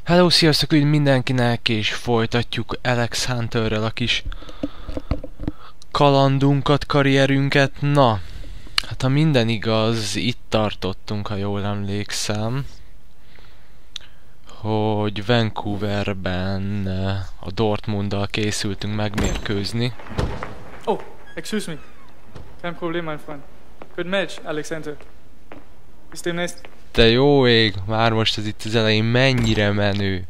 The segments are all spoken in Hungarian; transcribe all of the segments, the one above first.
Hello, sziasztok, üdv mindenkinek, és folytatjuk Alex Hunterrel a kis kalandunkat, karrierünket. Na, hát ha minden igaz, itt tartottunk, ha jól emlékszem, hogy Vancouverben a Dortmunddal készültünk megmérkőzni. Oh, excuse me. Kein Problem, mein Freund. Good match, Alex Hunter. Bis demnächst. Te jó ég, már most ez itt az elején mennyire menő.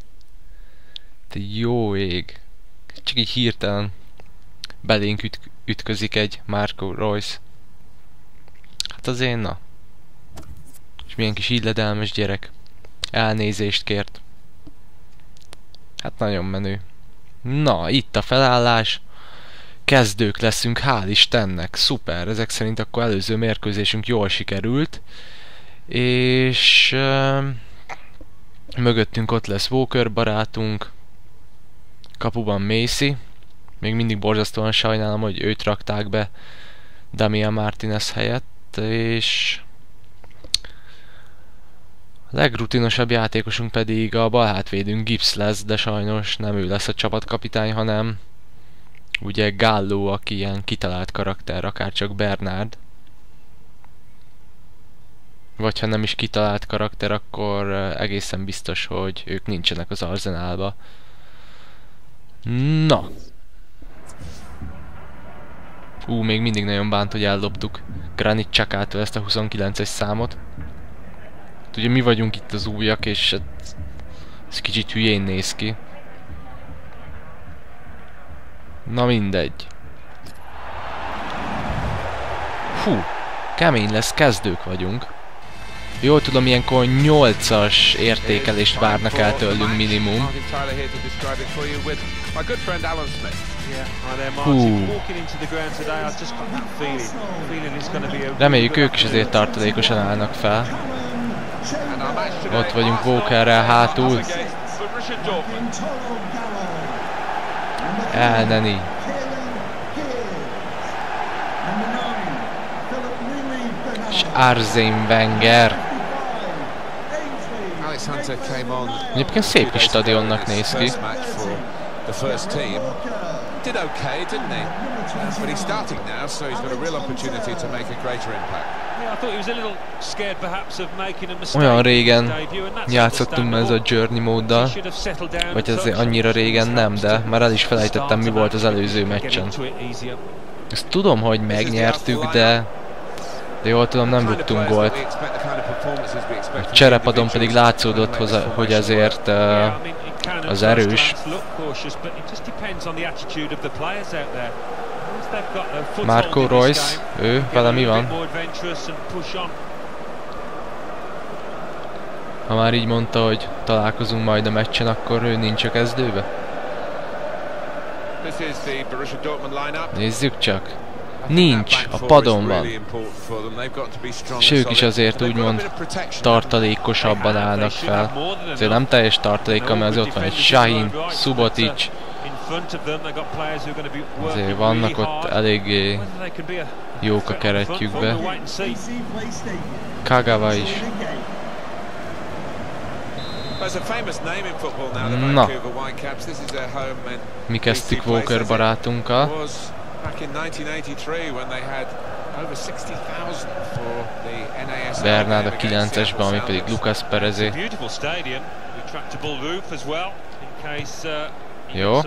Te jó ég. Csak így hirtelen belénk ütközik egy Marco Reus. Hát azért na. És milyen kis illedelmes gyerek. Elnézést kért. Hát nagyon menő. Na, itt a felállás. Kezdők leszünk, hál' Istennek. Szuper, ezek szerint akkor előző mérkőzésünk jól sikerült. És mögöttünk ott lesz Walker barátunk, kapuban Macy, még mindig borzasztóan sajnálom, hogy őt rakták be Damian Martinez helyett, és a legrutinosabb játékosunk pedig a balhátvédünk Gibbs lesz, de sajnos nem ő lesz a csapatkapitány, hanem ugye Gallo, aki ilyen kitalált karakter, akárcsak Bernard. Vagy ha nem is kitalált karakter, akkor egészen biztos, hogy ők nincsenek az Arsenalba. Na! Még mindig nagyon bánt, hogy elloptuk Granit Xhakától ezt a 29-es számot. Ugye mi vagyunk itt az újak, és ez kicsit hülyén néz ki. Na mindegy. Hú! Kemény lesz, kezdők vagyunk. Jól tudom, ilyenkor 8-as értékelést várnak el tőlünk minimum. Hú. Reméljük ők is azért tartalékosan állnak fel. Ott vagyunk Walkerrel hátul. Elneni. És Arsene Wenger. Egyébként szép kis stadionnak néz ki. Olyan régen játszottunk ez a Journey móddal, vagy ez annyira régen nem, de már el is felejtettem, mi volt az előző meccsen. Ezt tudom, hogy megnyertük, de jól tudom, nem rúgtunk gólt. A cserepadon pedig látszódott, hogy ezért az erős. Marco Reus, vele mi van? Ha már így mondta, hogy találkozunk majd a meccsen, akkor ő nincs a kezdőbe. Nézzük csak. Nincs, a padon van. És ők is azért úgymond tartalékosabban állnak fel. Azért nem teljes tartalékkal, mert azért ott van egy Shahin, Subotic. Azért vannak ott eléggé jók a keretjükbe. Kagawa is. Na, mi kezdtük Walker barátunkkal. Bernard a 9-esben, ami pedig Lucas Perezé. Jó,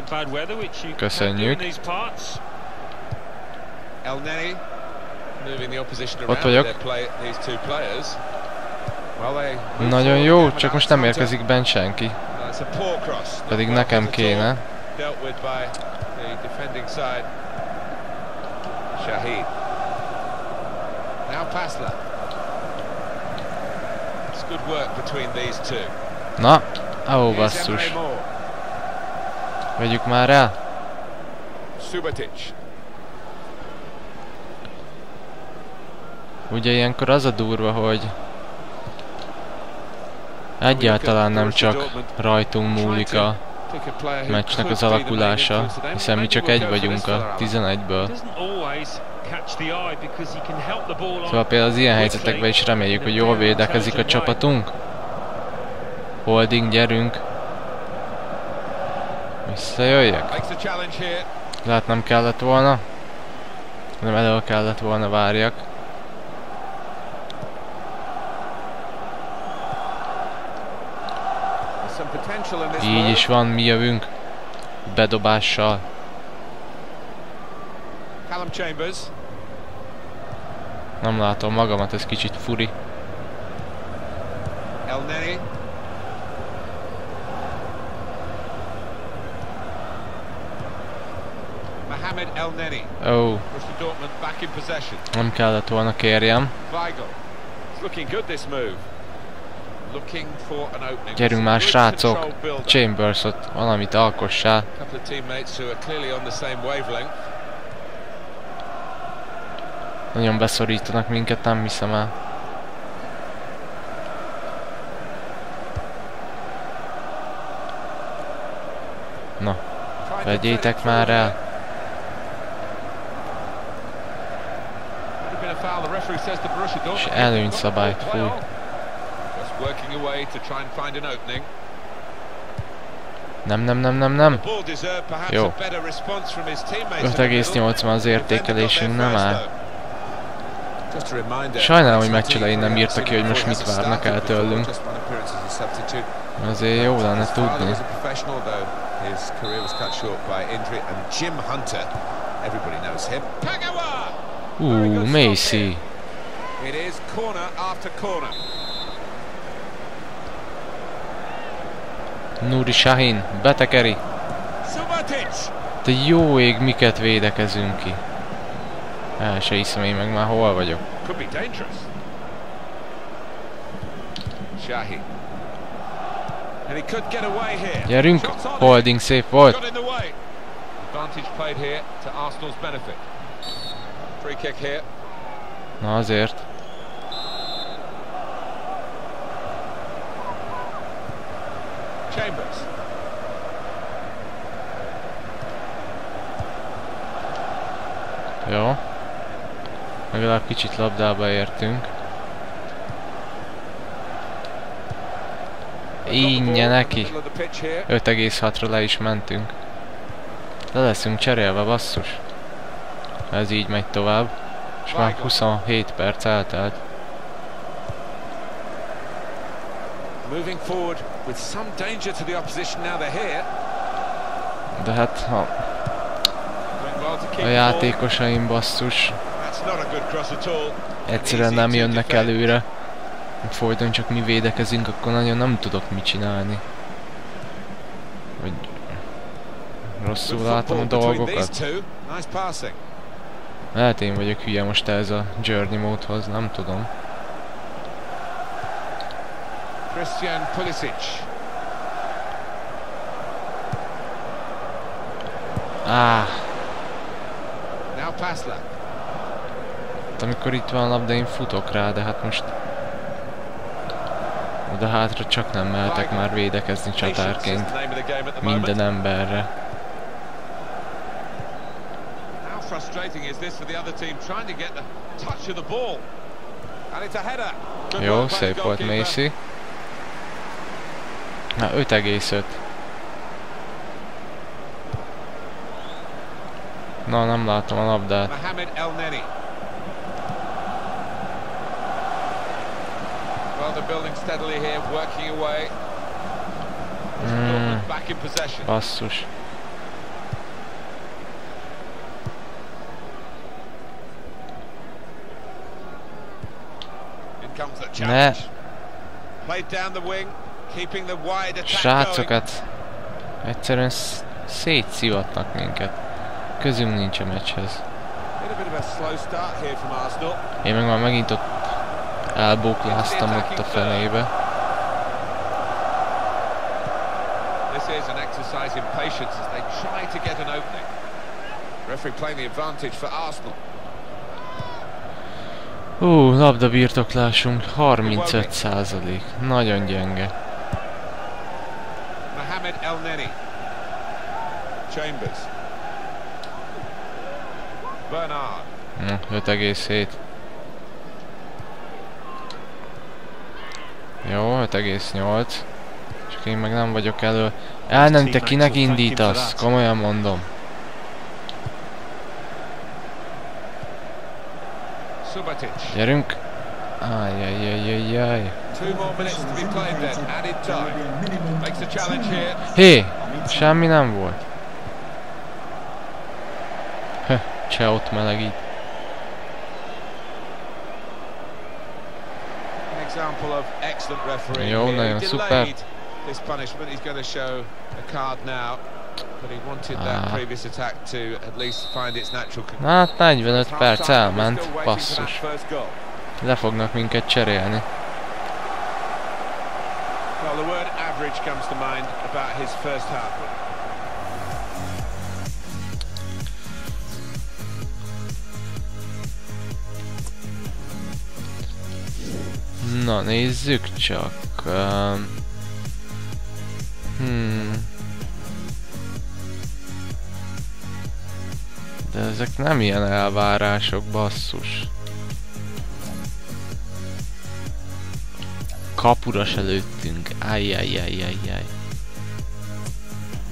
köszönjük. Ott vagyok. Nagyon jó, csak most nem érkezik bent senki. Pedig nekem kéne. Shahid. Now Pasla. It's good work between these two. Na, basszus. Vegyük már el. Subotic. Ugye ilyenkor az a durva, hogy egyáltalán nem csak rajtunk múlik a meccsnek az alakulása, hiszen mi csak egy vagyunk a 11-ből. Szóval például az ilyen helyzetekben is reméljük, hogy jól védekezik a csapatunk. Holding, gyerünk. Visszajöjjek? Lehet nem kellett volna. Nem elő kellett volna várjak. Így is van, mi jövünk. Bedobással. Nem látom magamat, ez kicsit furi. Oh. Nem kellett volna kérjem. Gyerünk már srácok! Chambers-ot valamit alkossál. Nagyon beszorítanak minket, nem hiszem el. Na, vegyétek már el! És előnyszabályt, fúj. Nem. Jó. 5,80 az értékelésünk, nem áll. Sajnálom, hogy meccs elején nem írta ki, hogy most mit várnak el tőlünk. Azért jó lenne tudni. Macy. Nuri Sahin, betekeri. De jó ég, miket védekezünk ki. El se hiszem én meg már hol vagyok. Gyerünk! Holding szép volt. Na azért. Chambers. Jó. Legalább kicsit labdába értünk. Ínnye neki. 5,6-ra le is mentünk. Le leszünk cserélve, basszus. Ez így megy tovább. És már 27 perc eltelt. De hát a játékosaim, basszus, egyszerűen nem jönnek előre. Folyton csak mi védekezünk, akkor nagyon nem tudok mit csinálni. Vagy rosszul látom a dolgokat. Lehet én vagyok hülye most ez a Journey módhoz, nem tudom. Christian Pulisic. Now Passlack. Amikor itt van a labda, én futok rá, de hát most oda hátra csak nem mehetek már védekezni csatárként minden emberre. How frustrating is this for the other team trying to get the touch of the ball. And it's a header. Jó, szép volt Macy. Na, 5,5. Na, nem látom a labdát. Mohamed Elneny. Well, they're building steadily here, working away. Back in possession. Basszus. In comes the challenge. Played down the wing, keeping the wide attack going. Srácokat egyszerűen szétszivatnak minket. Közünk nincs a meccshez. Én meg már megint ott elbókláztam ott a fenébe. Labda birtoklásunk 35%. Nagyon gyenge. Mohamed Elneny. Chambers. Bernard. 5,7. Jó, 5,8. Csak én meg nem vagyok elő. Nem, te kinek indítasz? Komolyan mondom. Gyerünk! Ajjajjajjajjaj. Hé! Semmi nem volt. Cseh ott melegít. Jó, nagyon szuper. Na hát 45 perc elment, basszus. Le fognak minket cserélni. Na nézzük csak. De ezek nem ilyen elvárások, basszus. Kapura se lőttünk. Ajjajjajjajjaj.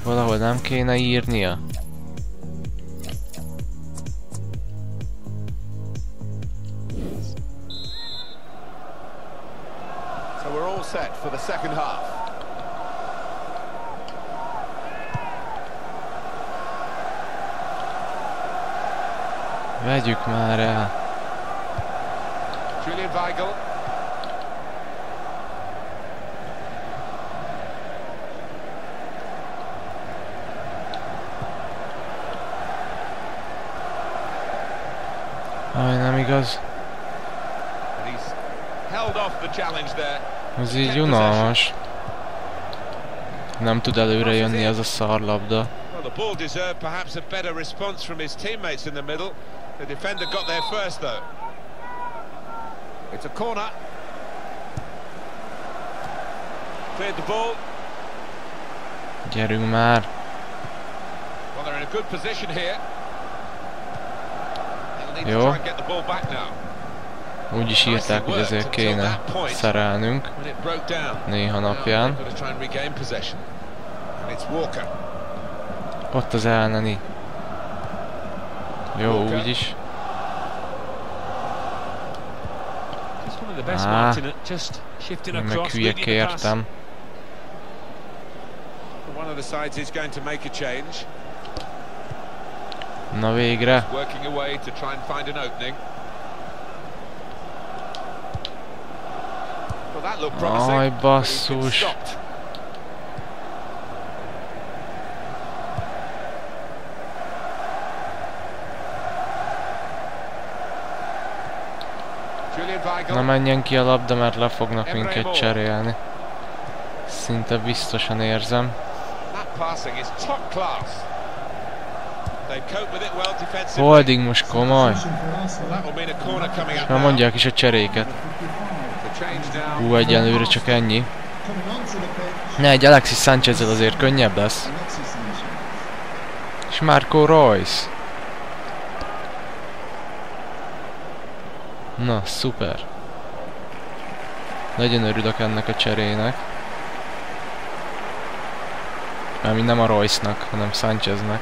Valahol nem kéne írnia? So we're all set for the second half. Vegyük már el. Julian Weigl. Aj, nem igaz. And he's held off the challenge there. Ez így unalmas. Nem tud előre jönni az a szarlabda. Well, the ball deserved perhaps a better response from his teammates in the middle. The defender got there first, though. It's a corner. Cleared the ball. Gyerünk már. Well, they're in a good position here. They'll need to Jó. try and get the ball back now. Úgy is írták, hogy ezért kéne szerelnünk When it broke down. néha Now napján. they've got to try and regain possession. And it's Walker. Ott az elneni. Jó, úgyis. Én meg hülyek értem. One of the sides is going to make a change. Na végre. Working away to try and find an opening. Well, that looked promising. Aj, but he's been basszus. stopped. Julian Weigl. Na menjen ki a labda, mert le fognak minket cserélni. Szinte biztosan érzem. That passing is top class. They cope with it well defensively. Holding most komoly. That will mean a corner coming up Már now. mondják is a cseréket. The change now. Hú, egyenlőre csak ennyi. Ne, egy Alexis Sánchez-zel azért könnyebb lesz. És Marco Reus. Na, szuper. Nagyon örülök ennek a cserének. Mármint nem a Reusnak, hanem Sáncheznek.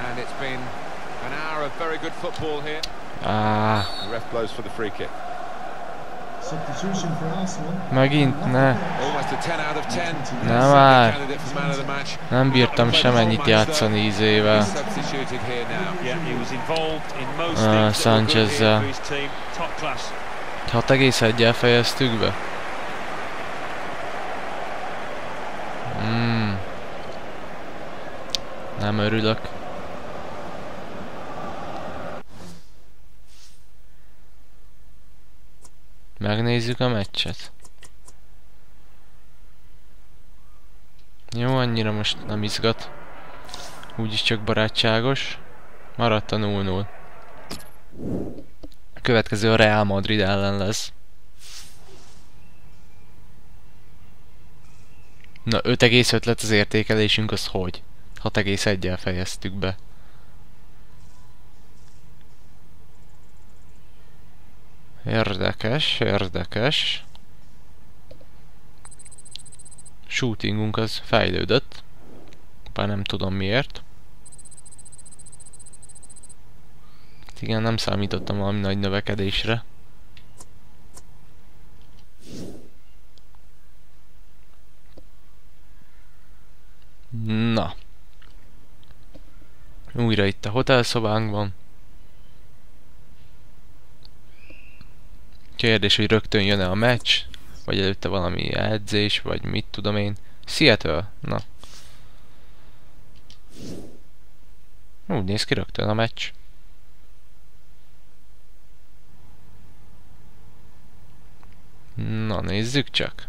And it's been an hour of very good football here. The ref blows for the free kick. Megint ne. Almost a 10 out of 10. Na már. Candidate for man of the match. Nem bírtam semennyit játszani ízével. Substituted here now. Yeah, he was involved in most things that were good Sánchezzel. here for his team. Top class. 6,1-jel fejeztük be. Nem örülök. Megnézzük a meccset. Jó, annyira most nem izgat. Úgyis csak barátságos. Maradt a 0-0. A következő a Real Madrid ellen lesz. Na, 5,5 lett az értékelésünk, az hogy? 6,1-jel fejeztük be. Érdekes, érdekes. Shootingunk az fejlődött. Bár nem tudom miért. Igen, nem számítottam valami nagy növekedésre. Na. Újra itt a hotelszobánkban. Kérdés, hogy rögtön jön-e a meccs, vagy előtte valami edzés, vagy mit tudom én. Seattle? Na. Úgy néz ki rögtön a meccs. Na, nézzük csak.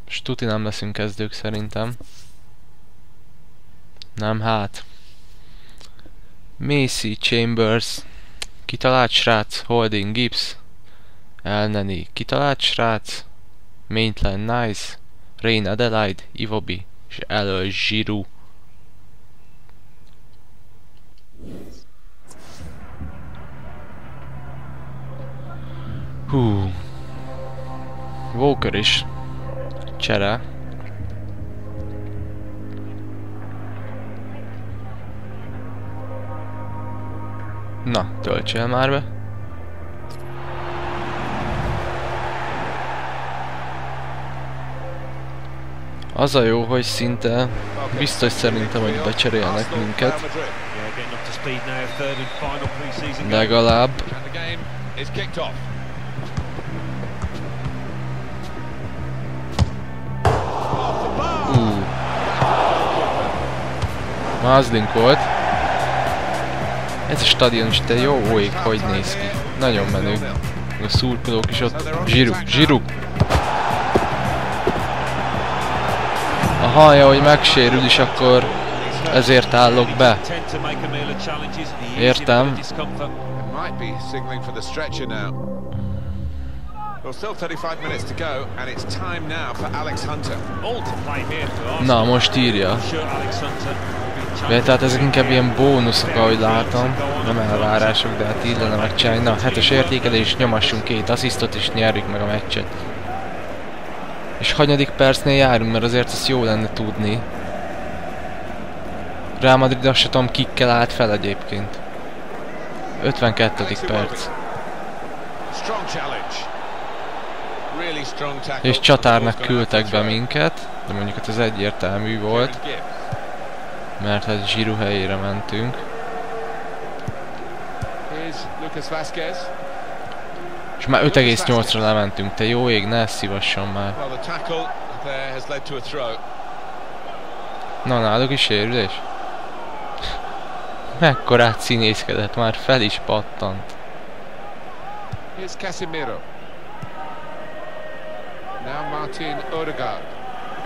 Stuti nem leszünk kezdők szerintem. Nem, hát. Macy, Chambers. Kitalált srác, Holding, Gibbs. Elneny, kitalált srác. Maitland, Nice. Rain, Adelaide, Iwobi. És elől Giroud. Hú. Walker is. Csere. Na, töltsél már be. Az a jó, hogy szinte biztos szerintem, hogy becserélnek minket. Legalább. Mászlink volt. Ez a stadion is, te jó ég, hogy néz ki. Nagyon menő. A szurkolók is ott. Giroud. A haja, hogy megsérül is, akkor ezért állok be. Értem. Na, most írja. De tehát ezek inkább ilyen bónuszok, ahogy látom. Nem elvárások, de hát illene megcsinálni. Na, 7-es értékelés, nyomassunk 2 asszisztot és nyerjük meg a meccset. És hanyadik percnél járunk, mert azért ezt jó lenne tudni. Real Madrid, azt sem tudom, kikkel állt fel egyébként. 52. perc. És csatárnak küldtek be minket, de mondjuk ez egyértelmű volt. Mert hát Giroud helyére mentünk. És már 5,8-ra lementünk, te jó ég, ne szívasson már. Na, náluk is sérülés? Mekkorát színészkedett, már fel is pattant. Here's Casemiro. Now Martin Odegaard.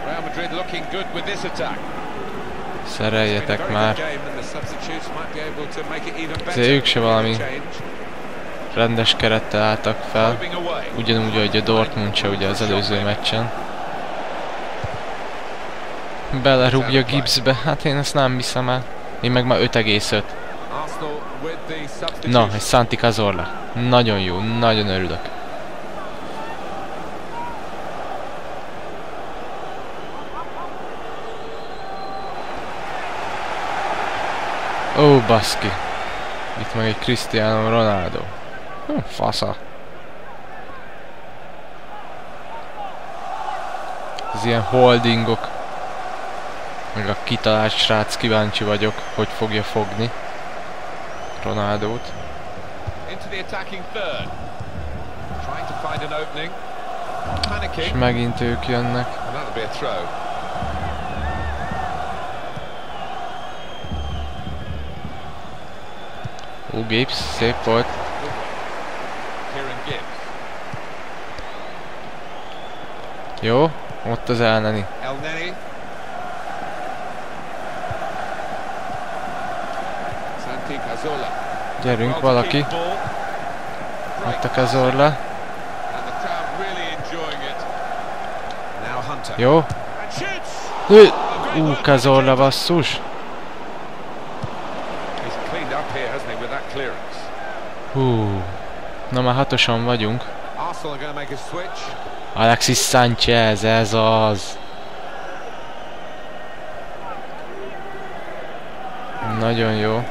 Real Madrid looking good with this attack. Szereljetek már. Azért ők se valami rendes kerettel álltak fel. Ugyanúgy, ahogy a Dortmund se ugye az előző meccsen. Belerúgja Gibbsbe, hát én ezt nem hiszem el. Én meg már 5,5. Na, egy Santi Cazorla. Nagyon jó, nagyon örülök. Ó, baszki. Itt meg egy Cristiano Ronaldo. Fasza. Ez ilyen holdingok. Meg a kitalált srác, kíváncsi vagyok, hogy fogja fogni Ronaldót. És megint ők jönnek. Ó, Gibbs, szép volt. Jó, ott az Elneny. Gyerünk valaki. Ott a Cazorla. Jó. Cazorla basszus. Na már 6-osan vagyunk. Alexis Sanchez, ez az. Nagyon jó.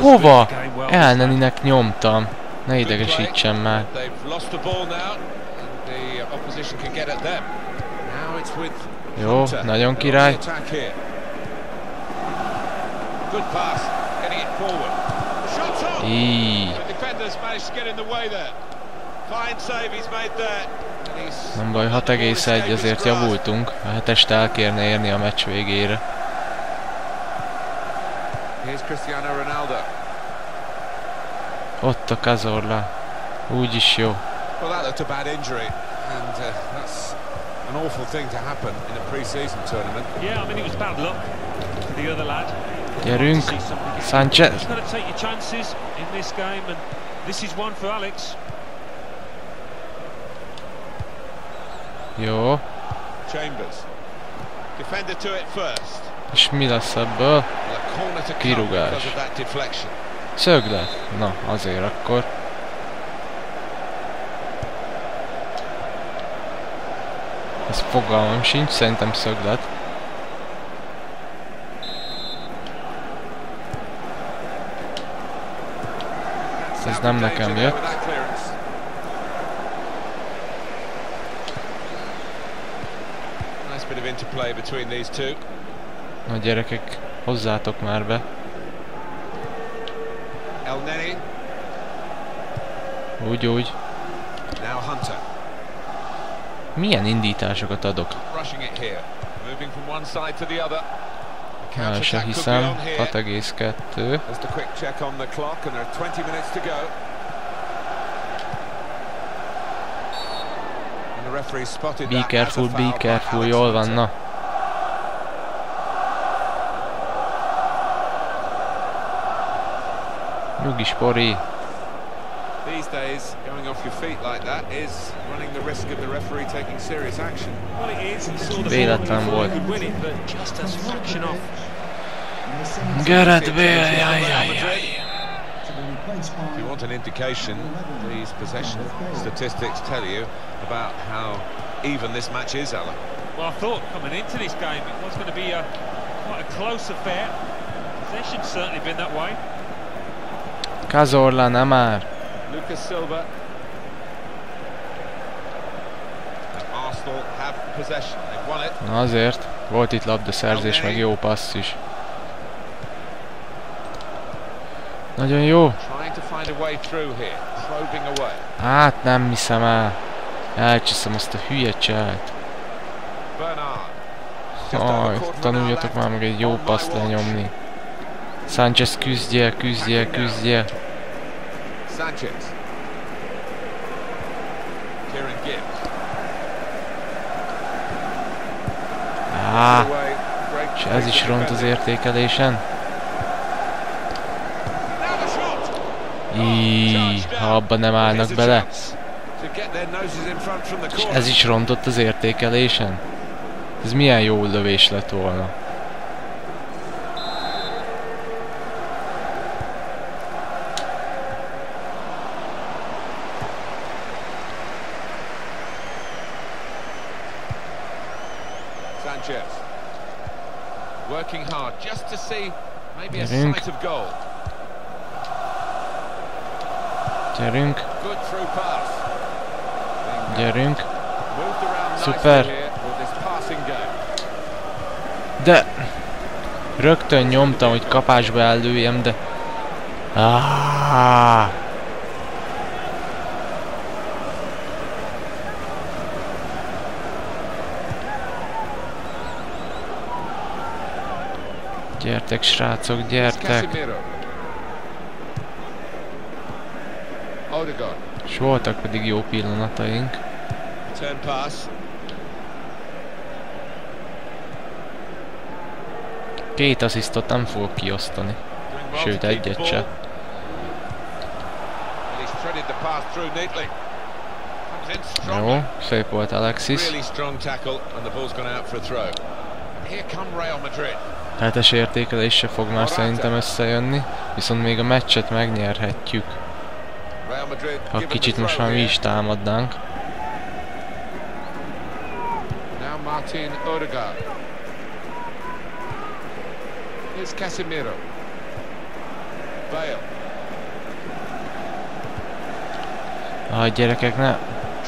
Hova? Elneninek nyomtam. Ne idegesítsen már. Jó, nagyon király. Így. Nem baj, 6,1, azért javultunk. A 7-est el kérne érni a meccs végére. Ott a Cazorla. Úgyis jó. An awful thing to happen in a pre-season tournament. Yeah, I mean it was bad luck for the other lad. Gyerünk, Sanchez. You've got to take your chances in this game, and this is one for Alex. Jó. Chambers. Defender to it first. És mi lesz ebből? Kirúgás. Szöglet. Na, azért akkor. Ez fogalmam sincs, szerintem szöglet. Ez nem nekem jött. Na gyerekek, hozzátok már be. Úgy. Milyen indításokat adok? El se hiszem. 6,2. Be careful, jól van, na. Nyugis, Pori. These days, going off your feet like that is running the risk of the referee taking serious action. Well, it is. He saw the Véletlen volt. could win it, but just a fraction off. Gareth Bale, jaj. If you want an indication, these possession statistics tell you about how even this match is, Alan. Well, I thought coming into this game it was going to be quite a close affair. Possession's certainly been that way. Cazorla, nem már. Lucas Silva. Arsenal have possession. They've won it. Na azért. Volt itt labdaszerzés, meg jó passz is. Nagyon jó. Hát nem hiszem el. Elcsiszem azt a hülye cselt. Aj, tanuljatok már meg egy jó paszt lenyomni. Sanchez, küzdjél. Sanchez. Kieran Gibbs. És ez is ront az értékelésen. Ha abba nem állnak bele. És ez is rontott az értékelésen. Ez milyen jó lövés lett volna. Sanchez working hard just to see maybe a sight of goal. Gyerünk. Szuper. De rögtön nyomtam, hogy kapásba ellőjem, de gyertek, srácok, gyertek! És voltak pedig jó pillanataink. Két asszisztot nem fogok kiosztani. Sőt, egyet se. threaded the pass through neatly. Comes in strongly. Jó, szép volt Alexis. Really strong tackle and the ball's gone out for a throw. Here come Real Madrid. 7-es értékelés se fog már szerintem összejönni, viszont még a meccset megnyerhetjük. Real Madrid Ha kicsit most már mi is támadnánk. Now Martin Odegaard. Here's Casemiro. Bale. Gyerekek, ne!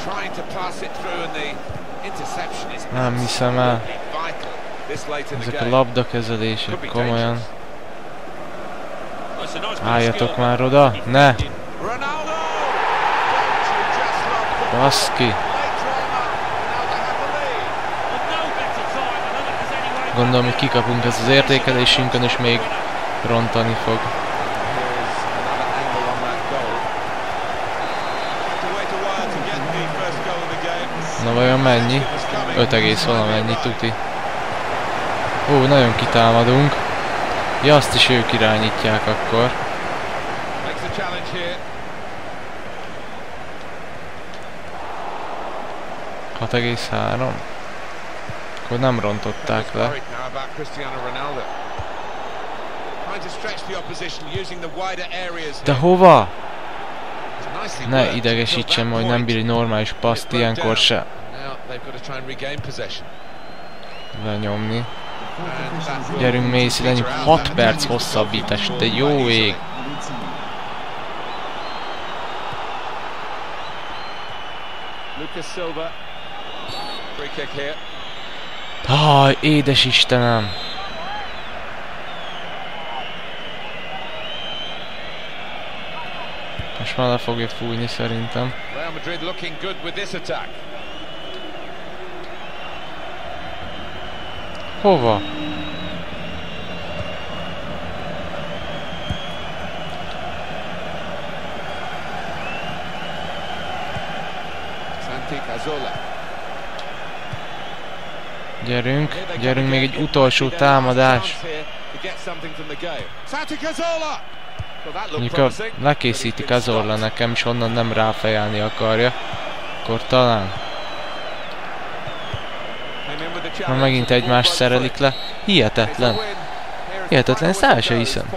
Trying to pass it through and the interception is Nem hiszem el. vital this late in the Ezek a game. labdakezelések, komolyan. Well, it's a nice bit of Álljatok skill. már oda! Ne! Ronaldo! Don't you just love the Baszki! late drama. Now they have the lead. With no better time, I don't think there's any way Gondolom, hogy kikapunk ez az értékelésünkön, és még rontani fog. Here's another angle on that goal. Had to wait a while to get the first goal of the game. Na vajon mennyi? 5, valamennyi tuti. Nagyon kitámadunk. Ja, azt is ők irányítják akkor. Makes a challenge here. 6,3. Akkor nem rontották le. Worried now about Cristiano Ronaldo. Trying to stretch the opposition using the wider areas. De hova? It's nicely Ne worked idegesítsen, until hogy that nem bír egy point. normális paszt ilyenkor se Now they've got to try and regain possession. lenyomni. And that will Gyerünk Macy, lenyom. peter out. 6 perc hosszabbítás, de jó ég. Lucas Silva. Free kick here. Édes Istenem! Most már le fogja fújni szerintem. Real Madrid looking good with this attack. Hova? Santi Cazorla. Gyerünk, még egy utolsó támadás. Santi Cazorla. Mondjuk lekészíti Cazorla nekem, és onnan nem ráfejelni akarja. Akkor talán. Ha megint egymást szerelik le. Hihetetlen. Hihetetlen, ezt el se hiszem.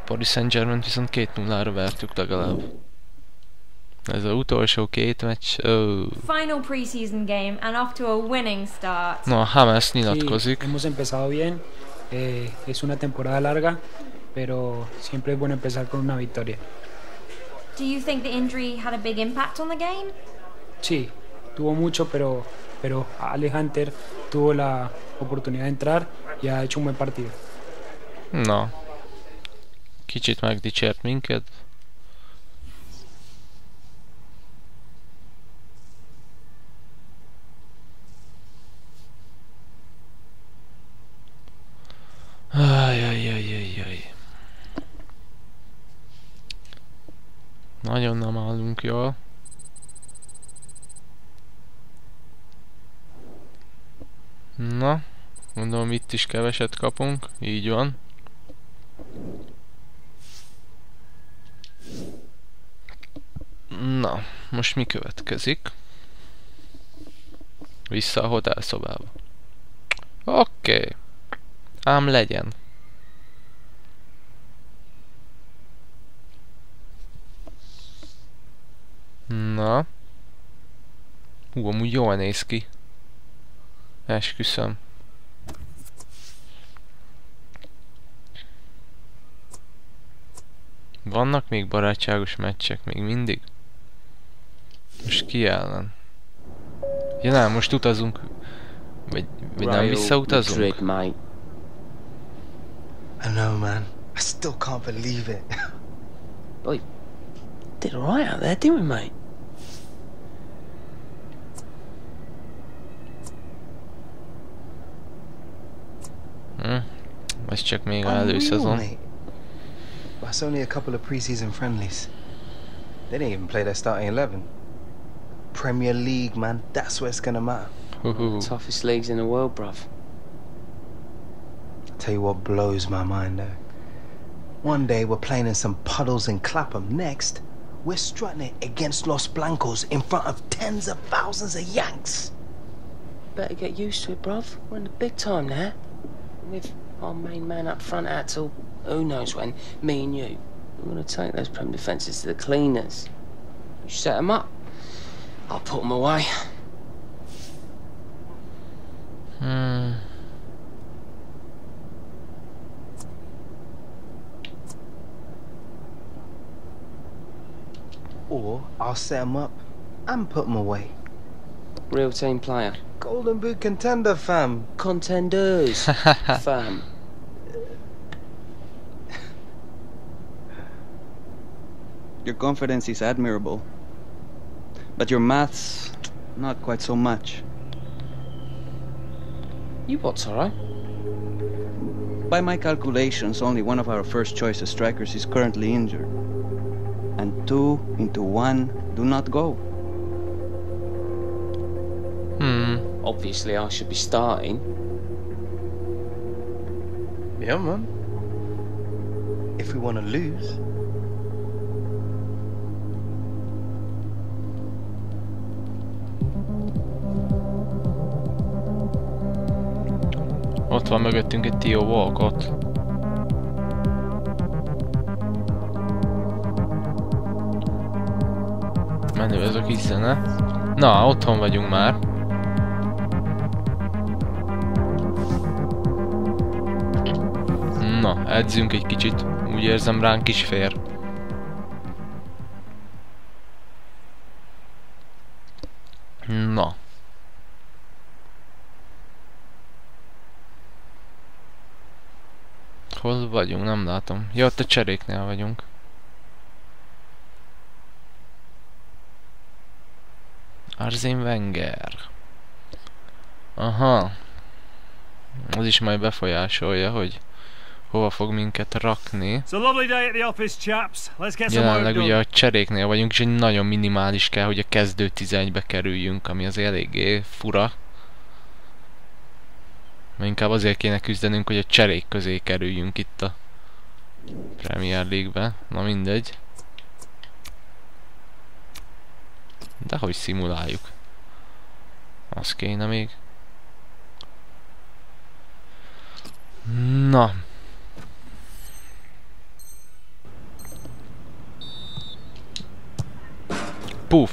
Paris Saint-Germain viszont 2-0-ra vertük legalább. Ez az utolsó 2 meccs. Final preseason game and off to a winning start. No, James nyilatkozik. Sí, hemos empezado bien. Es una temporada larga, pero siempre es bueno empezar con una victoria. Do you think the injury had a big impact on the game? Sí, tuvo mucho, pero Alex Hunter tuvo la oportunidad de entrar y ha hecho un buen partido. Na. Kicsit megdicsért minket. Ajjajjajjajjaj. Nagyon nem állunk jól. Na, gondolom itt is keveset kapunk, így van. Na, most mi következik? Vissza a hotelszobába. Oké. Ám legyen. Na. Amúgy jól néz ki. Esküszöm. Vannak még barátságos meccsek, még mindig? Most ki ellen? Ja nem, most utazunk. Vagy nem visszautazunk? I know, man. I still can't believe it. Well, did alright out there, didn't we, mate? Ez csak még Unreal, előszezon. mate. Well, it's only a couple of preseason friendlies. They didn't even play their starting 11. Premier League, man. That's where it's gonna matter. Toughest leagues in the world, bruv. I'll tell you what blows my mind, though. One day we're playing in some puddles in Clapham. Next, we're strutting it against Los Blancos in front of tens of thousands of Yanks. Better get used to it, bruv. We're in the big time now. With our main man up front out till who knows when, me and you. We're gonna take those Prem defences to the cleaners. You set them up, I'll put them away. Or I'll set them up and put them away. Real team player. Golden Boot contender, fam. Contenders, fam. Your confidence is admirable, but your maths, not quite so much. You what, Toro? By my calculations, only one of our first choice strikers is currently injured. And 2 into 1 do not go. Obviously, I should be starting. Yeah, man. If we want to lose. Ott van mögöttünk egy Theo Walcott. Menő ez a kis zene. Na, otthon vagyunk már. Na, edzünk egy kicsit. Úgy érzem, ránk is fér. Na. Hol vagyunk? Nem látom. Ja, ott a cseréknél vagyunk. Arsene Wenger. Aha. Az is majd befolyásolja, hogy hova fog minket rakni. Jelenleg ugye a cseréknél vagyunk, és egy nagyon minimális kell, hogy a kezdő 11-be kerüljünk, ami azért eléggé fura. Mert inkább azért kéne küzdenünk, hogy a cserék közé kerüljünk itt a Premier League-be. Na mindegy. De hogy szimuláljuk? Az kéne még. Na. Puff.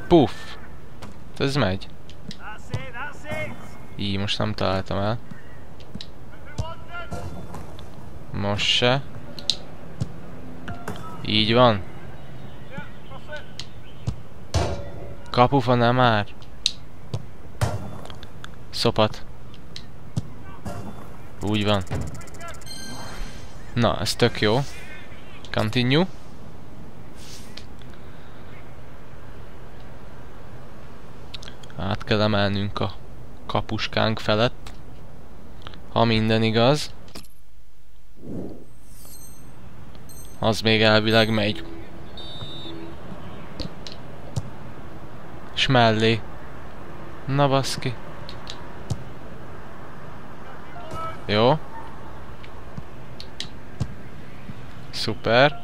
Puff. Ez megy. Így, most nem találtam el. Most se. Így van. Kapufa, nem már. Szopat. Úgy van. Na, ez tök jó. Continue. Át kell emelnünk a kapuskánk felett. Ha minden igaz. Az még elvileg megy. És mellé. Na baszki. Jó. Szuper.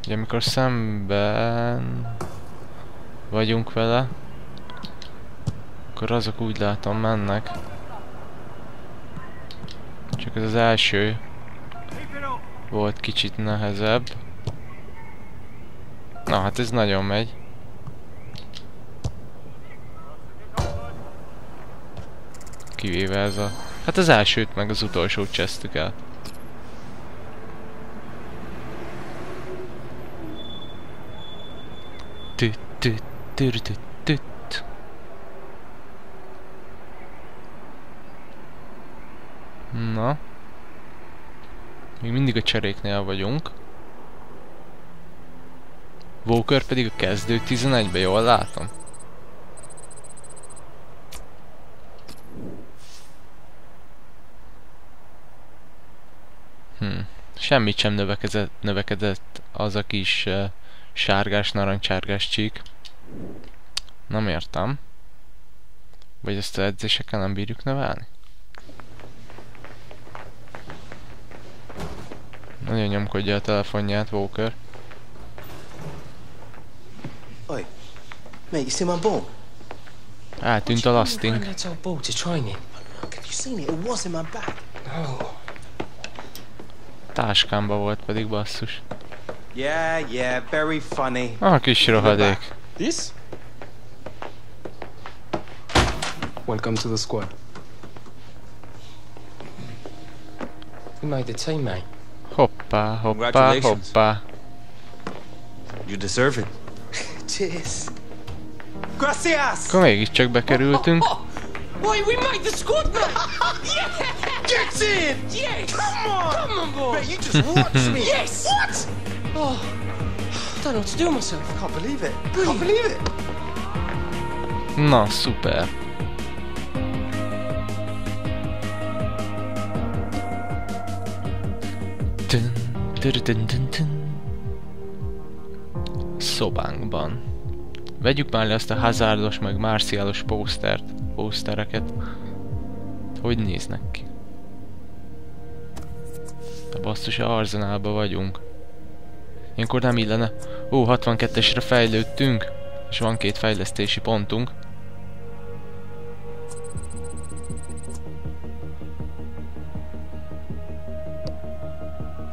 Ugye amikor szemben vagyunk vele, akkor azok úgy látom mennek. Csak ez az első volt kicsit nehezebb. Na hát ez nagyon megy. Kivéve ez a... Hát az elsőt meg az utolsót csesztük el. Na. Még mindig a cseréknél vagyunk. Walker pedig a kezdő 11-be, jól látom. Semmit sem növekedett az a kis sárgás, narancsárgás csík. Nem értem. Vagy ezt az edzésekkel nem bírjuk növelni? Nagyon nyomkodja a telefonját, Walker. Oi, mate, you see my ball? Eltűnt a lasting. Granddad's old ball to training. Look, have you seen it? It was in my bag. Oh. Táskámba volt pedig, basszus. Yeah, very funny. Ah, kis rohadék. This? Welcome to the squad. You made the team, mate. Hoppá, hoppá, Congratulations. hoppá. You deserve it. Cheers. Gracias! Akkor mégiscsak bekerültünk. Wait, we made the squad, mate! Get in! Yes! Come on! Come on, boy! Mate, you just watched me. Yes! What? Oh, I don't know what to do with myself. Can't believe it. Can't believe it. Na, szuper. Tün, tün, tün, tün. Szobánkban. Vegyük már le azt a Hazardos meg Martialos pósztereket. Hogy néznek ki? A basszus, a Arsenalban vagyunk. Ilyenkor nem illene. 62-esre fejlődtünk, és van 2 fejlesztési pontunk.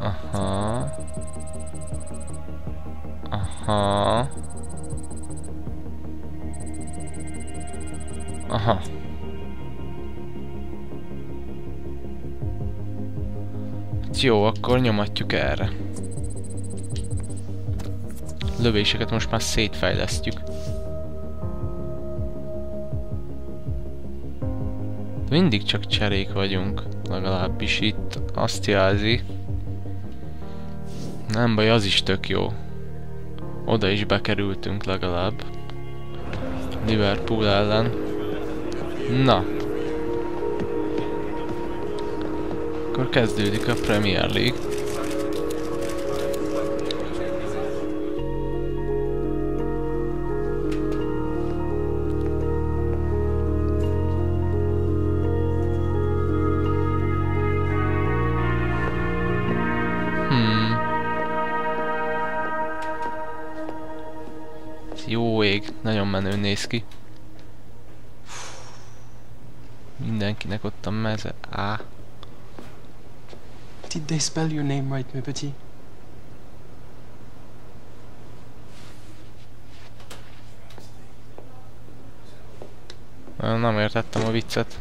Aha. Aha. Aha. Jó, akkor nyomatjuk erre. Lövéseket most már szétfejlesztjük. Mindig csak cserék vagyunk, legalábbis itt azt jelzi. Nem baj, az is tök jó. Oda is bekerültünk legalább. Liverpool ellen. Na. Akkor kezdődik a Premier League. Jó ég, nagyon menő néz ki. Mindenkinek ott a meze. Á. Did they spell your name right, my petit? Nem értettem a viccet.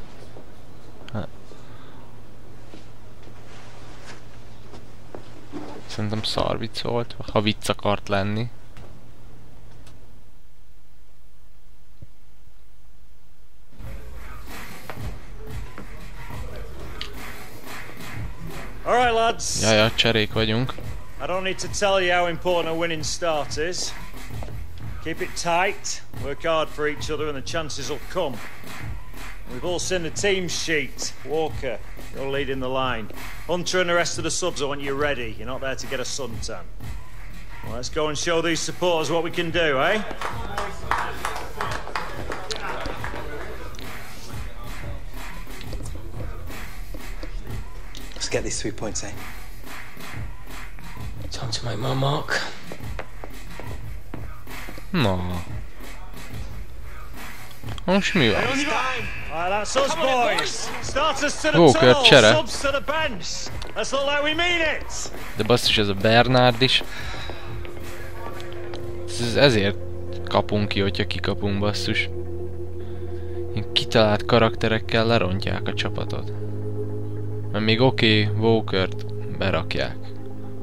Szerintem szar vicc volt, ha vicc akart lenni. All right, lads. Jaja, cserék vagyunk. I don't need to tell you how important a winning start is. Keep it tight, work hard for each other, and the chances will come. We've all seen the team sheet. Walker, you're leading the line. Hunter and the rest of the subs, I want you ready. You're not there to get a suntan. Well, let's go and show these supporters what we can do, eh? Let's get these 3 points, eh? Time to make my mark. No. Most mi van? Alright, that's us, boys. Starters to the Walker, tunnel, csere. subs to the bench. Let's look like we mean it. De basszus, ez a Bernard is. Ezért kapunk ki, hogyha kikapunk, basszus. Ilyen kitalált karakterekkel lerontják a csapatot. Mert még oké, Walkert berakják.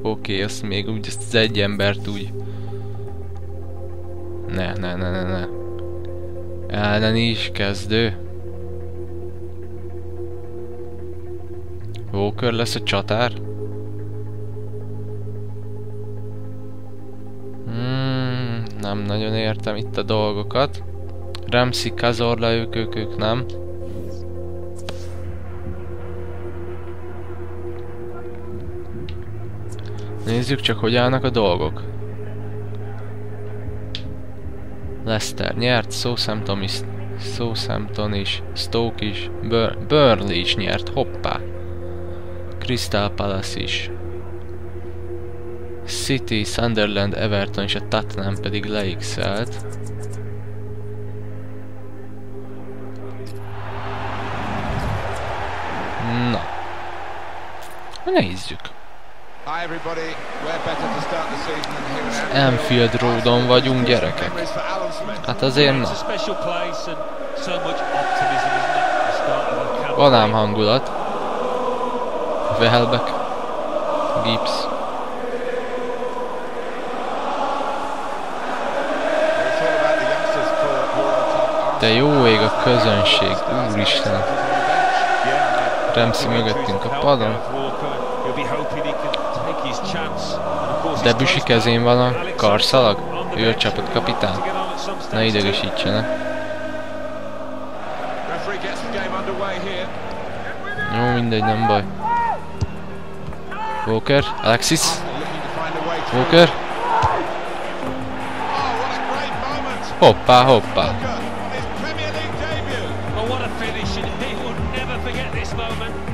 Oké, azt még úgy, ezt az egy embert úgy... Ne. Ellen is kezdő. Walker lesz a csatár? Nem nagyon értem itt a dolgokat. Ramsey, Cazorla, ők nem. Nézzük csak, hogy állnak a dolgok. Leicester nyert, Southampton is, Stoke is, Burnley is nyert, hoppá. Crystal Palace is. City, Sunderland, Everton és a Tottenham pedig leixelt. Na. Nézzük. Anfield Roadon vagyunk, gyerekek. Hát azért na. Van ám hangulat. Welbeck. Gibbs. De jó ég a közönség, úristen. Ramsey mögöttünk a padon. Debussy kezén van a karszalag, ő a csapatkapitán. Ne idegesítsenek. Jó, mindegy, nem baj. Walker, Alexis. Walker. Hoppá, hoppá.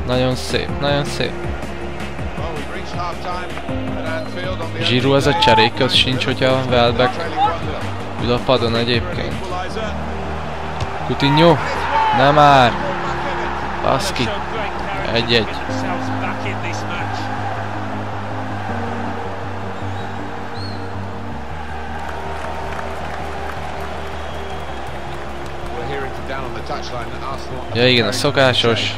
Nagyon szép, nagyon szép. Giroud az a cserék, az sincs, hogyha Welbeck ül a padon egyébként. Coutinho? Nem már! Baszki! 1-1. Ja igen, a szokásos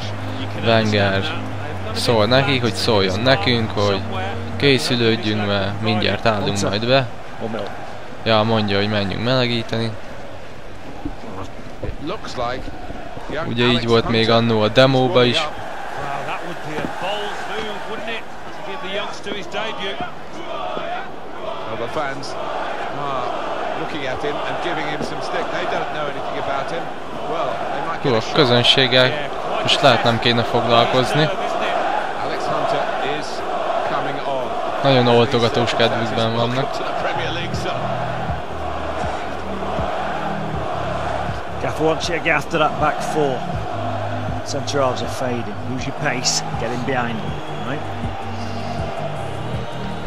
Wenger szól neki, hogy szóljon nekünk, hogy készülődjünk, mert mindjárt állunk majd be. Ja, mondja, hogy menjünk melegíteni. Ugye így volt még annó a demóba is. Jó, a közönséggel most lehet nem kéne foglalkozni. Nagyon oltogatós kedvükben vannak. Gaffer wants you to get after that back four. Centre halves are fading. Use your pace. Get in behind them, right?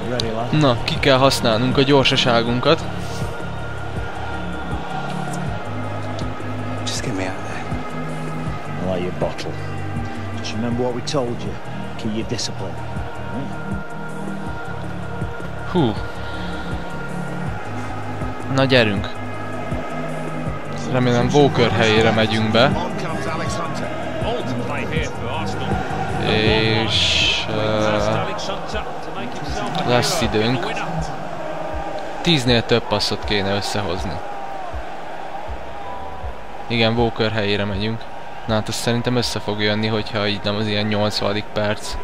Ready, lad? Na, ki kell használnunk a gyorsaságunkat. Just get me out of there. I like your bottle. Just remember what we told you. Keep your discipline. Right? Hú. Na gyerünk. Remélem Walker helyére megyünk be. És lesz időnk. 10-nél több passzot kéne összehozni. Igen, Walker helyére megyünk. Na hát azt szerintem össze fog jönni, hogyha így nem az ilyen 80. perc,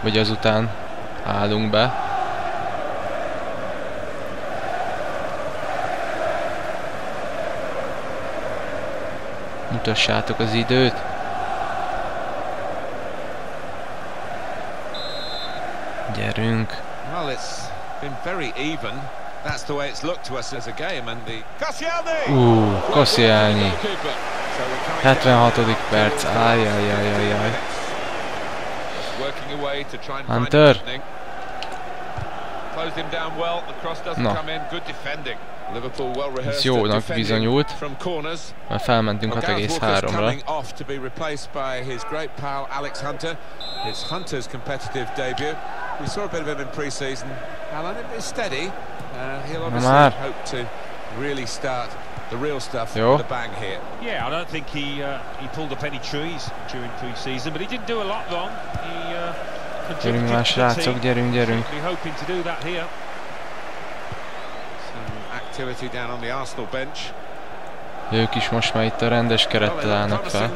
vagy azután állunk be. Mutassátok az időt. Gyerünk. Koscielny. 76. perc. Ajajajajaj. Hunter. Na. Ez jónak bizonyult, mert felmentünk 6,3-ra. Na már. Jó. Yeah, I don't think he pulled up any trees during pre-season, but he didn't do a lot wrong. Gyerünk már srácok, gyerünk, gyerünk. Ők is most már itt a rendes kerettel állnak fel.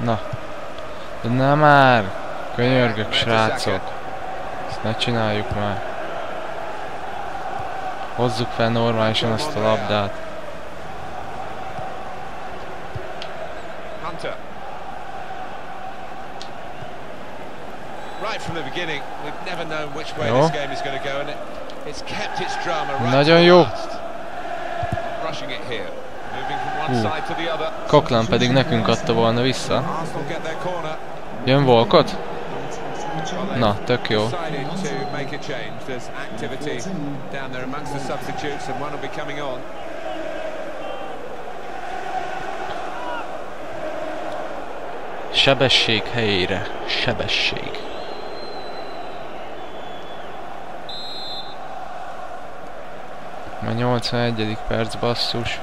Na. De nem már! Könyörgök, srácok! Ezt ne csináljuk már. Hozzuk fel normálisan azt a labdát. Hunter. Right from the beginning, we've never known which way this game is going to go, and it's kept its drama right Nagyon jó. Rushing it here, moving from one side to the other. Coquelin pedig nekünk adta volna vissza. Arsenal get their corner. Jön Walcott? Na, tök jó. Decided to make a change. There's activity down there amongst the substitutes, and one will be coming on. Sebesség helyére. Sebesség. Már 81. perc, basszus.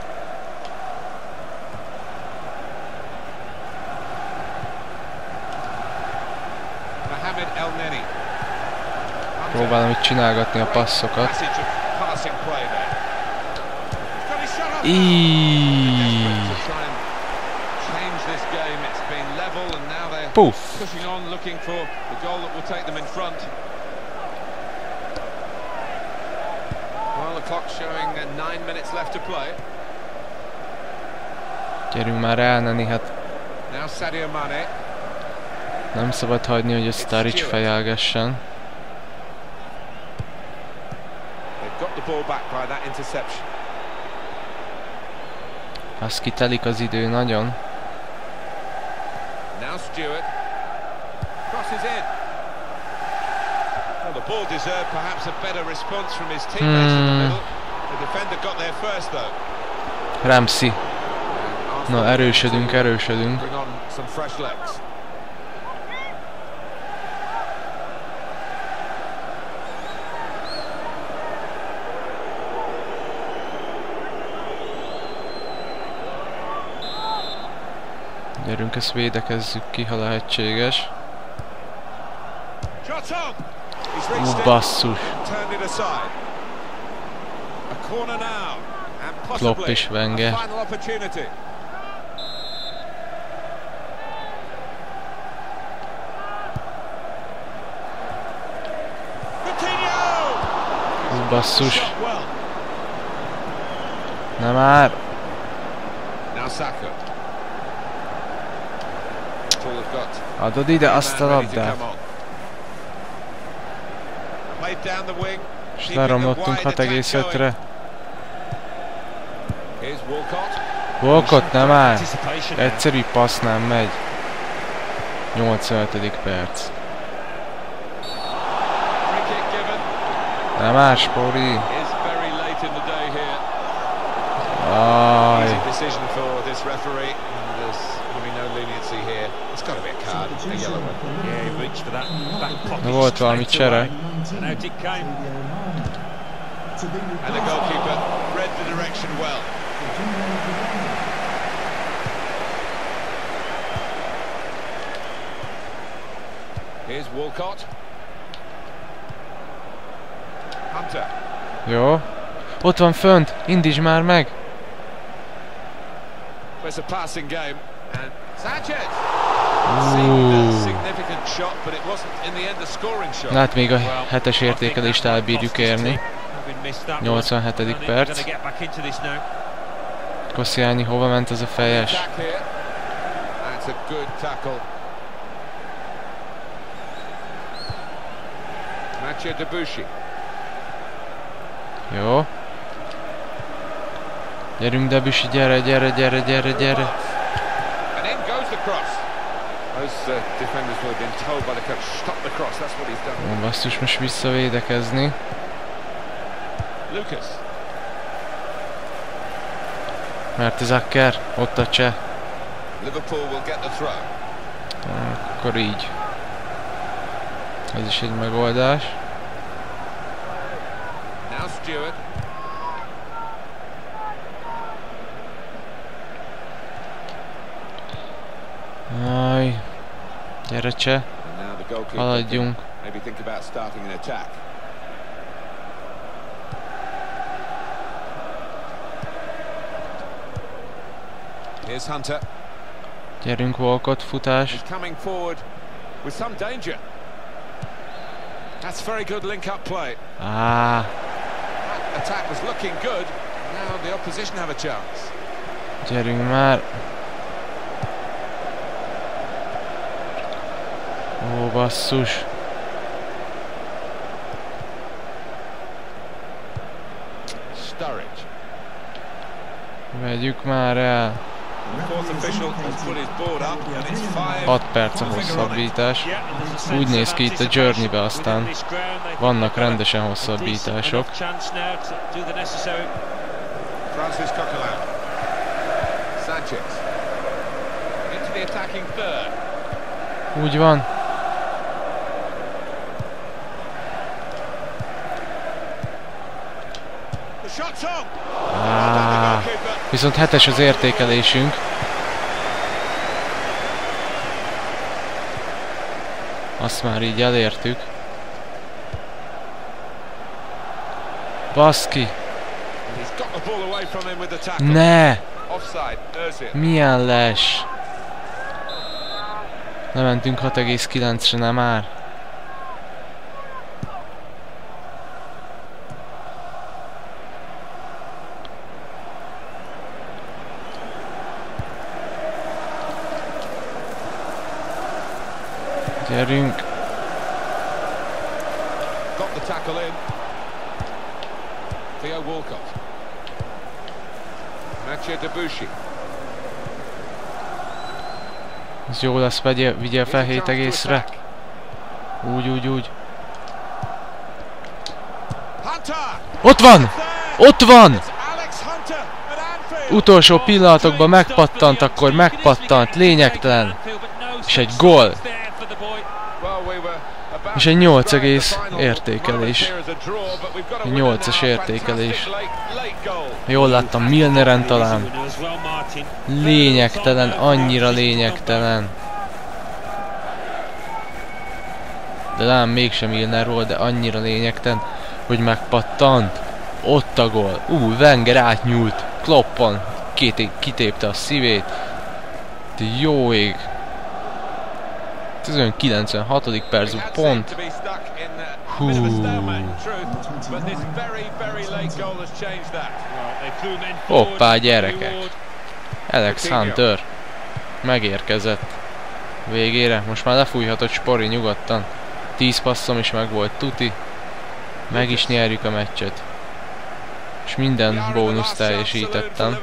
Mohamed El-Neni. Próbálom itt csinálgatni a passzokat. Puff! Gyerünk már el, Neni, hát nem szabad hagyni, hogy a Sturridge fejelgessen. Az kitelik az idő nagyon. Now Stewart crosses in. Well, the ball deserved perhaps a better response from his teammates in the middle. The defender got there first, though. Ramsey. Na, erősödünk, erősödünk. Bring on some fresh legs. Gyerünk, ezt védekezzük ki, ha lehetséges. Basszus. Klopp és Wenger. Basszus. Nem már. Adod ide azt a labdát. És leromlottunk 6,5-re. Walcott, nem áll. Egyszerű passz nem megy. 85. perc. Nem áll, Spori. Aj. Na, volt valami csere. And the goalkeeper read the direction well. Here's Walcott. Hunter. Jó. Ott van fönt. Indítsd már meg. It's a passing game and Sanchez. Hát még a 7-es értékelést elbírjuk érni. 87. perc. Koscielny, hova ment ez a fejes? Jó. Gyerünk, Debussy, gyere, gyere, gyere, gyere, gyere. Ó, basszus, most visszavédekezni. Mertesacker, ott a cseh. Akkor így. Ez is egy megoldás. Aj. Gyere, cseh. Haladjunk. Here's Hunter. Gyerünk, Walcott, futás. He's coming forward with some danger. That's very good link-up play. Ah. attack was looking good. Now the opposition have a chance. Gyerünk már! Ó, basszus! Sturridge. Vegyük már el! 6 perc a hosszabbítás. Úgy néz ki itt a Journey-be, aztán vannak rendesen hosszabbítások. Francis Coquelin. Sanchez. Into the attacking third. Úgy van. The shot's on. Viszont 7-es az értékelésünk. Azt már így elértük. Baszki! Ne! Milyen les! Lementünk 6,9-re, nem már? Gyerünk! Got the tackle in. Theo Walcott. Mathieu Debuchy. Ez jó lesz, vigyél fel 7,-re. Úgy. Ott van! Ott van! Utolsó pillanatokban megpattant, akkor megpattant, lényegtelen. És egy gól. És egy 8 értékelés. 8-as értékelés. Jól láttam, Milneren talán. Lényegtelen, annyira lényegtelen. De nem, mégsem Milner volt, de annyira lényegtelen, hogy megpattant. Ott a gól. Wenger átnyúlt. Kloppon. Kitépte a szívét. De jó ég. 96. percű pont. Hú. Hoppá, gyerekek. Alex Hunter megérkezett végére. Most már lefújhatott Spori nyugodtan. 10 passzom is meg volt tuti. Meg is nyerjük a meccset. És minden bónuszt teljesítettem.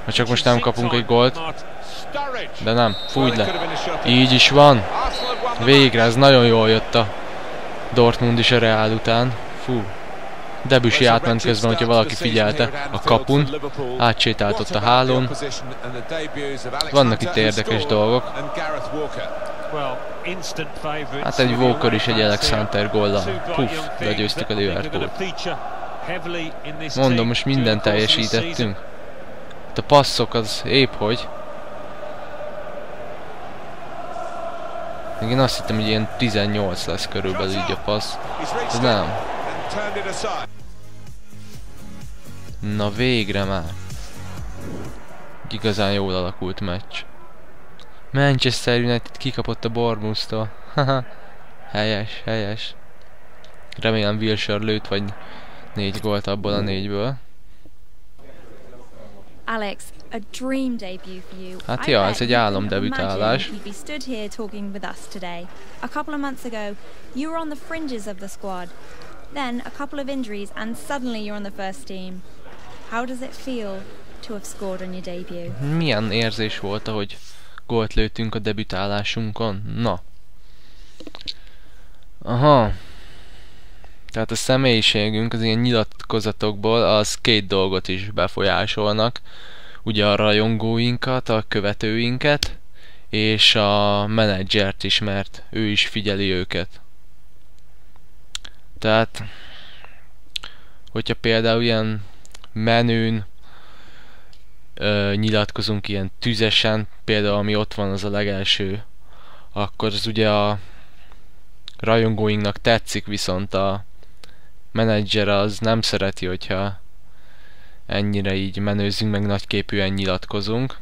Ha csak most nem kapunk egy gólt. De nem, fújj le. Így is van. Végre, ez nagyon jól jött a Dortmund is a Real után. Fú. Debuchy átment közben, hogyha valaki figyelte a kapun. Átsétált ott a hálón. Vannak itt érdekes dolgok. Hát egy Walker is egy Alex Hunter góllal. Puff, legyőztük a Liverpoolt. Mondom, most mindent teljesítettünk. A passzok az épp hogy. Én azt hittem, hogy ilyen 18 lesz körülbelül így a passz. Ez nem. Na végre már. Igazán jól alakult meccs. Manchester United kikapott a Bournemouth-tól. Haha. Helyes. Remélem Wilshere lőtt vagy 4 gólt abból a 4-ből. Alex, a dream debut for you. Hát ja, ez egy álomdebütálás. You'd be stood here talking with us today. A couple of months ago, you were on the fringes of the squad. Then a couple of injuries and suddenly you're on the first team. How does it feel to have scored on your debut? Milyen érzés volt, ahogy gólt lőttünk a debütálásunkon? Na. Aha. Tehát a személyiségünk az ilyen nyilatkozatokból az 2 dolgot is befolyásolnak. Ugye a rajongóinkat, a követőinket, és a menedzsert is, mert ő is figyeli őket. Tehát, hogyha például ilyen menőn nyilatkozunk ilyen tüzesen, például ami ott van az a legelső, akkor az ugye a rajongóinknak tetszik, viszont a menedzser az nem szereti, hogyha ennyire így menőzünk, meg nagyképűen nyilatkozunk.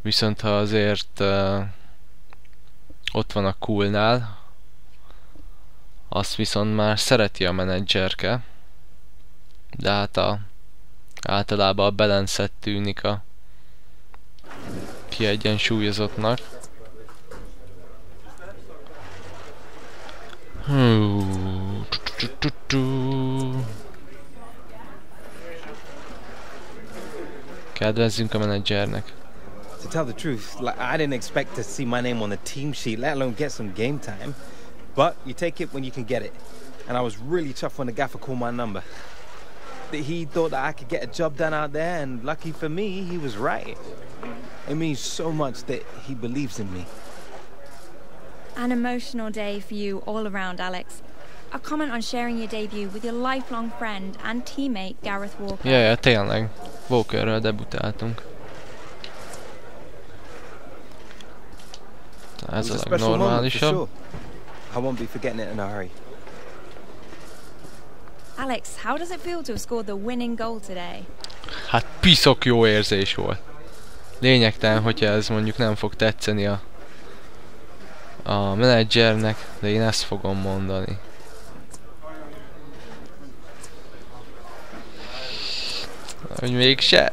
Viszont ha azért ott van a coolnál, Azt viszont már szereti a menedzserke. De hát általában a Balancet tűnik a kiegyensúlyozottnak. Kedvezzünk a menedzsernek. To tell the truth, like, I didn't expect to see my name on the team sheet, let alone get some game time. But you take it when you can get it. And I was really chuffed when the gaffer called my number. He thought that I could get a job done out there, and lucky for me, he was right. It means so much that he believes in me. An emotional day for you all around, Alex. A comment on sharing your debut with your lifelong friend and teammate Gareth Walker. Ja, tényleg. Walkerrel debutáltunk. Ez a legnormálisabb. I won't be forgetting it in a hurry. Alex, how does it feel to have scored the winning goal today? Hát piszok jó érzés volt. Lényegtelen, hogyha ez mondjuk nem fog tetszeni a menedzsernek, de én ezt fogom mondani. Hogy mégse.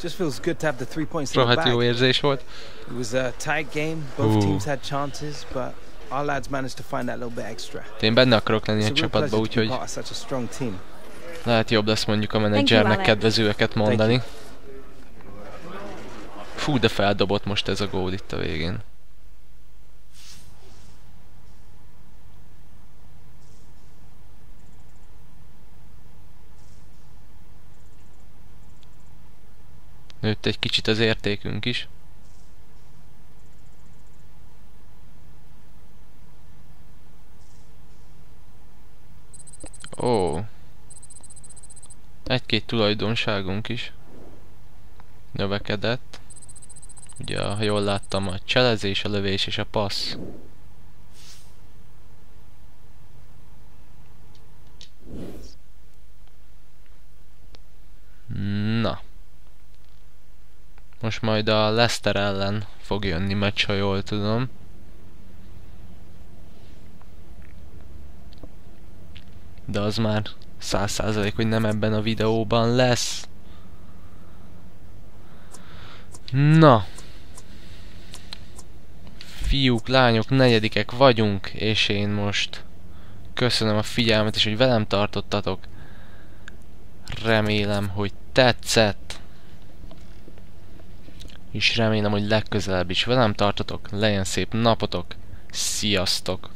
Just feels good to have the 3 points in the Rohadt jó bag. érzés volt. It was a tight game. Both teams had chances, but our lads managed to find that little bit extra. Én benne akarok lenni It's egy a real csapatba, pleasure to be úgyhogy part of such a strong team. lehet jobb lesz mondjuk a menedzsernek kedvezőeket mondani. Fú, de feldobott most ez a gól itt a végén. Nőtt egy kicsit az értékünk is. Ó. Egy-két tulajdonságunk is növekedett. Ugye, ha jól láttam, a cselezés, a lövés és a passz. Na. Most majd a Leicester ellen fog jönni meccs, ha jól tudom. De az már 100%, hogy nem ebben a videóban lesz. Na. Fiúk, lányok, negyedikek vagyunk, és én most köszönöm a figyelmet, és hogy velem tartottatok. Remélem, hogy tetszett. És remélem, hogy legközelebb is velem tartotok. Legyen szép napotok. Sziasztok!